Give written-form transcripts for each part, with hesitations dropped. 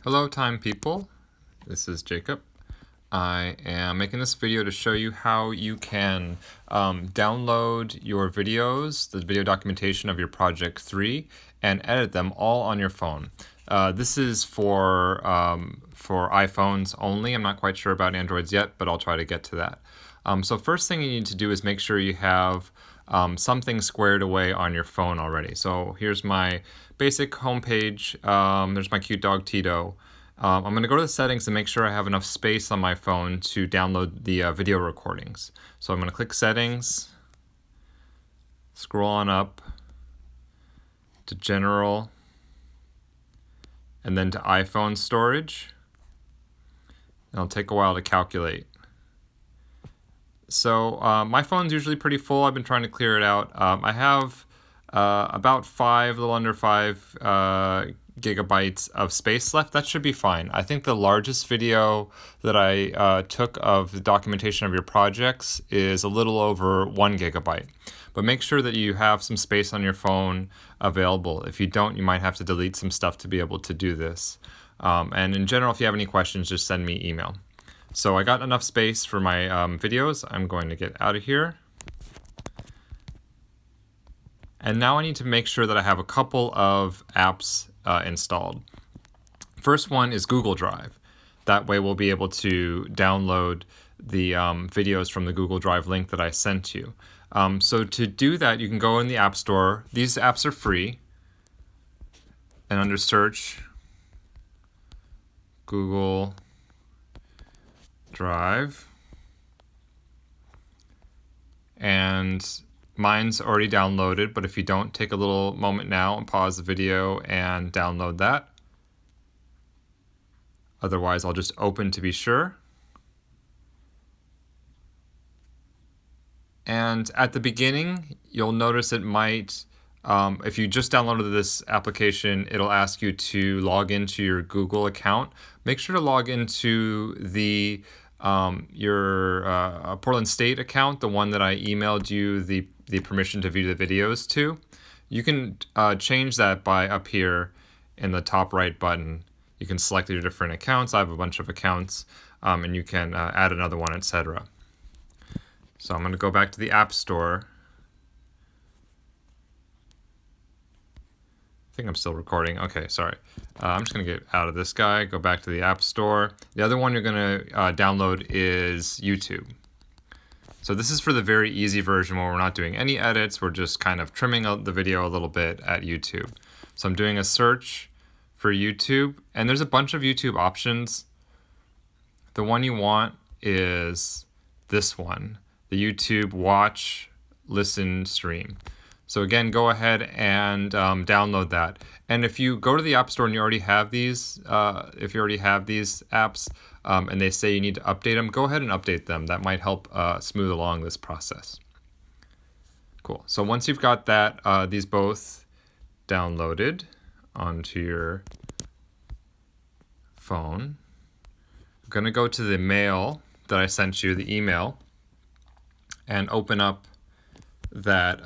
Hello time people, this is Jacob. I am making this video to show you how you can download your videos, the video documentation of your project 3, and edit them all on your phone. This is for iPhones only. I'm not quite sure about Androids yet, but I'll try to get to that. So first thing you need to do is make sure you have something squared away on your phone already. So here's my basic homepage. There's my cute dog Tito. I'm going to go to the settings and make sure I have enough space on my phone to download the video recordings. So I'm going to click settings, scroll on up to general, and then to iPhone storage. It'll take a while to calculate. So my phone's usually pretty full. I've been trying to clear it out. I have about a little under 5 gigabytes of space left. That should be fine. I think the largest video that I took of the documentation of your projects is a little over 1 gigabyte. But make sure that you have some space on your phone available. If you don't, you might have to delete some stuff to be able to do this. And in general, if you have any questions, just send me email. So I got enough space for my videos. I'm going to get out of here. And now I need to make sure that I have a couple of apps installed. First one is Google Drive. That way we'll be able to download the videos from the Google Drive link that I sent you. So to do that, you can go in the App Store. These apps are free. And under search, Google Drive. And mine's already downloaded, but if you don't, take a little moment now and pause the video and download that. Otherwise, I'll just open to be sure. And at the beginning, you'll notice it might, if you just downloaded this application, it'll ask you to log into your Google account. Make sure to log into the your Portland State account, the one that I emailed you the permission to view the videos to. You can change that by up here in the top right button. You can select your different accounts. I have a bunch of accounts, and you can add another one, etc. So I'm going to go back to the App Store. I think I'm still recording. Okay, sorry. I'm just going to get out of this guy, go back to the App Store. The other one you're going to download is YouTube. So this is for the very easy version where we're not doing any edits. We're just kind of trimming out the video a little bit at YouTube. So I'm doing a search for YouTube, and there's a bunch of YouTube options. The one you want is this one, the YouTube Watch, Listen, Stream. So again, go ahead and download that. And if you go to the App Store and you already have these, apps, and they say you need to update them, go ahead and update them. That might help smooth along this process. Cool. So once you've got that, these both downloaded onto your phone, I'm going to go to the mail that I sent you, the email, and open up that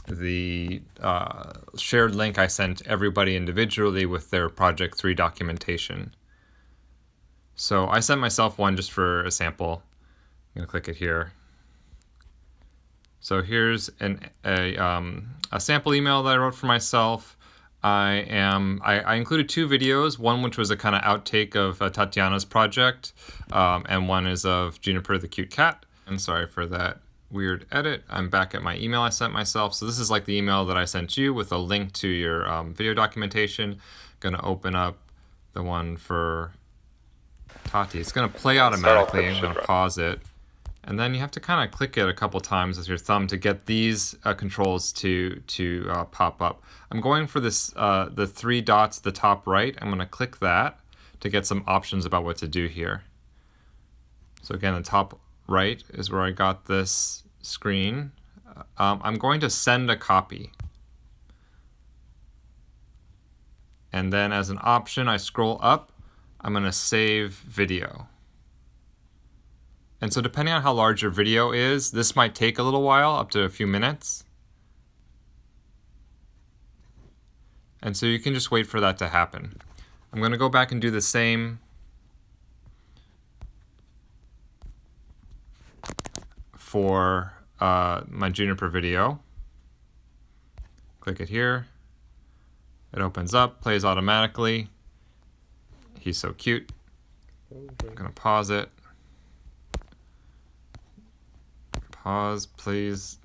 the shared link I sent everybody individually with their Project 3 documentation. So I sent myself one just for a sample. I'm going to click it here. So here's a sample email that I wrote for myself. I included 2 videos, one which was a kind of outtake of Tatiana's project, and one is of Juniper the cute cat. And sorry for that weird edit. I'm back at my email I sent myself. So this is like the email that I sent you with a link to your video documentation. Going to open up the one for Tati. It's going to play automatically. I'm going to pause it. And then you have to kind of click it a couple times with your thumb to get these controls to pop up. I'm going for this the 3 dots at the top right. I'm going to click that to get some options about what to do here. So again, the top right is where I got this screen. I'm going to send a copy. And then as an option, I scroll up. I'm going to save video. And so depending on how large your video is, this might take a little while, up to a few minutes. And so you can just wait for that to happen. I'm going to go back and do the same for my Juniper video. Click it here. It opens up, plays automatically. He's so cute. I'm going to pause it. Pause, please.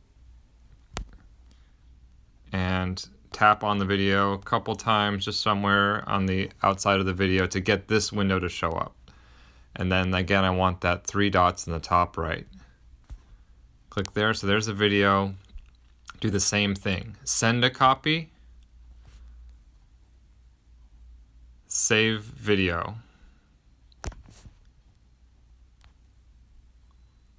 And tap on the video a couple times just somewhere on the outside of the video to get this window to show up. And then again, I want that 3 dots in the top right. Click there, so there's the video. Do the same thing. Send a copy. Save video.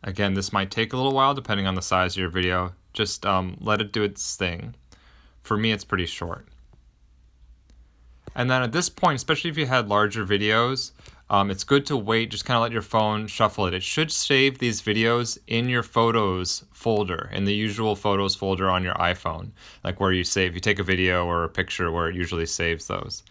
Again, this might take a little while depending on the size of your video. Just let it do its thing. For me, it's pretty short. And then at this point, especially if you had larger videos, it's good to wait, just kind of let your phone shuffle it. It should save these videos in your Photos folder, in the usual Photos folder on your iPhone, like where you save, you take a video or a picture where it usually saves those.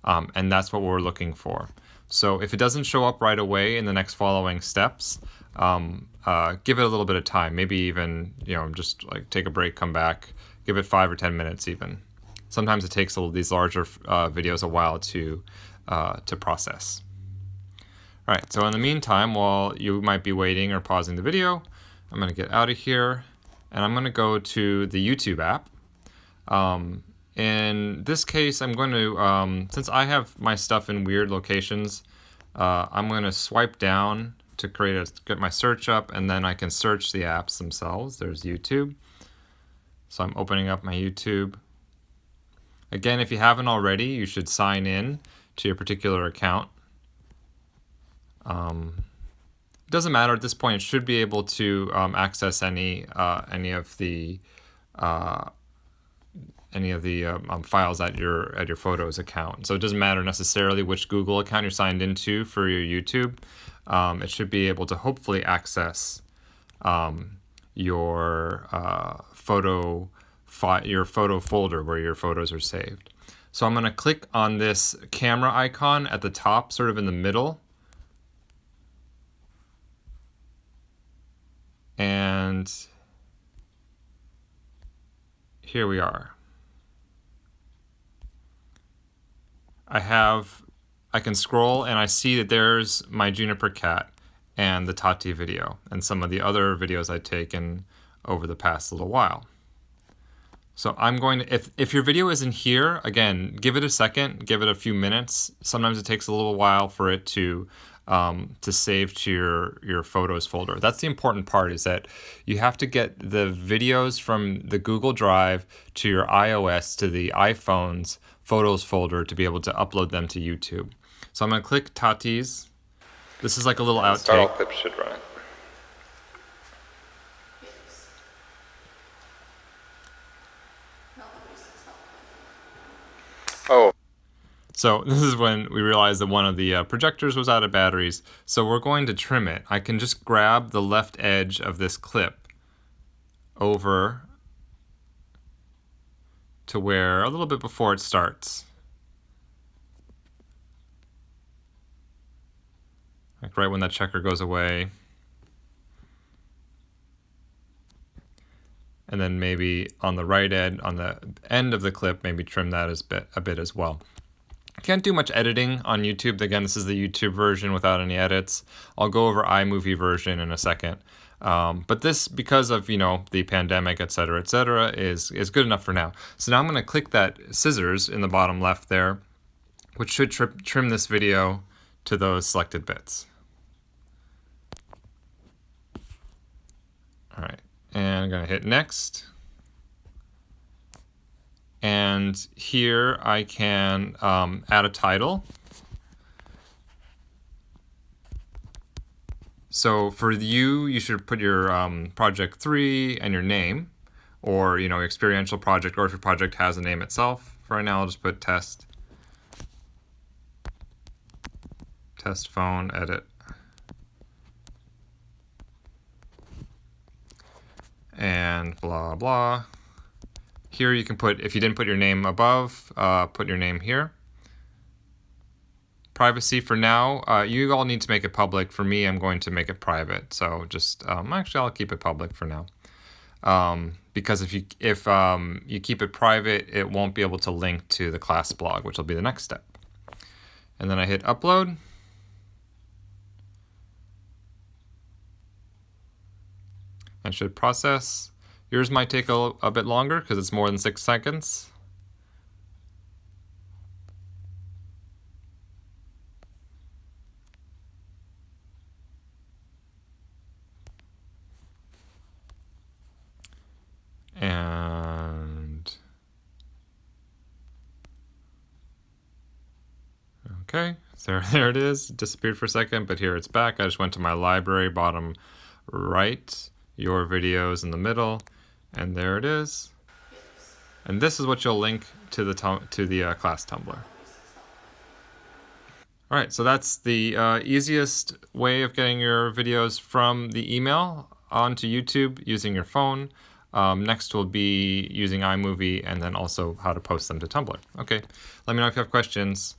And that's what we're looking for. So if it doesn't show up right away in the next following steps, give it a little bit of time, maybe even, just like take a break, come back, give it 5 or 10 minutes even. Sometimes it takes these larger videos a while to process. All right, so in the meantime, while you might be waiting or pausing the video, I'm going to get out of here, and I'm going to go to the YouTube app. In this case, I'm going to, since I have my stuff in weird locations, I'm going to swipe down to get my search up, and then I can search the apps themselves. There's YouTube. So I'm opening up my YouTube. Again, if you haven't already, you should sign in to your particular account. It doesn't matter at this point. It should be able to access any of the files at your Photos account. So it doesn't matter necessarily which Google account you're signed into for your YouTube. It should be able to hopefully access your photo folder where your photos are saved. So I'm going to click on this camera icon at the top, sort of in the middle. And here we are. I can scroll and I see that there's my Juniper cat and the Tati video and some of the other videos I've taken over the past little while. So I'm going to, if your video isn't here, again, give it a second, give it a few minutes. Sometimes it takes a little while for it to save to your Photos folder. That's the important part, is that you have to get the videos from the Google Drive to your iOS to the iPhone's Photos folder to be able to upload them to YouTube. So I'm going to click Tati's. This is like a little outtake. Start all clips should run. Oh. So this is when we realized that one of the projectors was out of batteries. So we're going to trim it. I can just grab the left edge of this clip over to where a little bit before it starts. Like right when that checker goes away. And then maybe on the right end, on the end of the clip, maybe trim that a bit as well. Can't do much editing on YouTube. Again, this is the YouTube version without any edits. I'll go over iMovie version in a second. But this, because of the pandemic, et cetera, is good enough for now. So now I'm going to click that scissors in the bottom left there, which should trim this video to those selected bits. All right, and I'm going to hit next. And here I can add a title. So for you should put your project 3 and your name, or experiential project, or if your project has a name itself. For right now, I'll just put test phone edit. And blah blah. Here you can put, if you didn't put your name above, put your name here. privacy for now. You all need to make it public. For me, I'm going to make it private. So just actually, I'll keep it public for now. Because if you keep it private, it won't be able to link to the class blog, which will be the next step. And then I hit upload. And should process. Yours might take a bit longer because it's more than 6 seconds. And okay, so there it is. It disappeared for a second, but here it's back. I just went to my library, bottom right, your videos in the middle, and there it is. And this is what you'll link to the class Tumblr. All right, so that's the easiest way of getting your videos from the email onto YouTube using your phone. Next will be using iMovie, and then also how to post them to Tumblr. Okay, let me know if you have questions.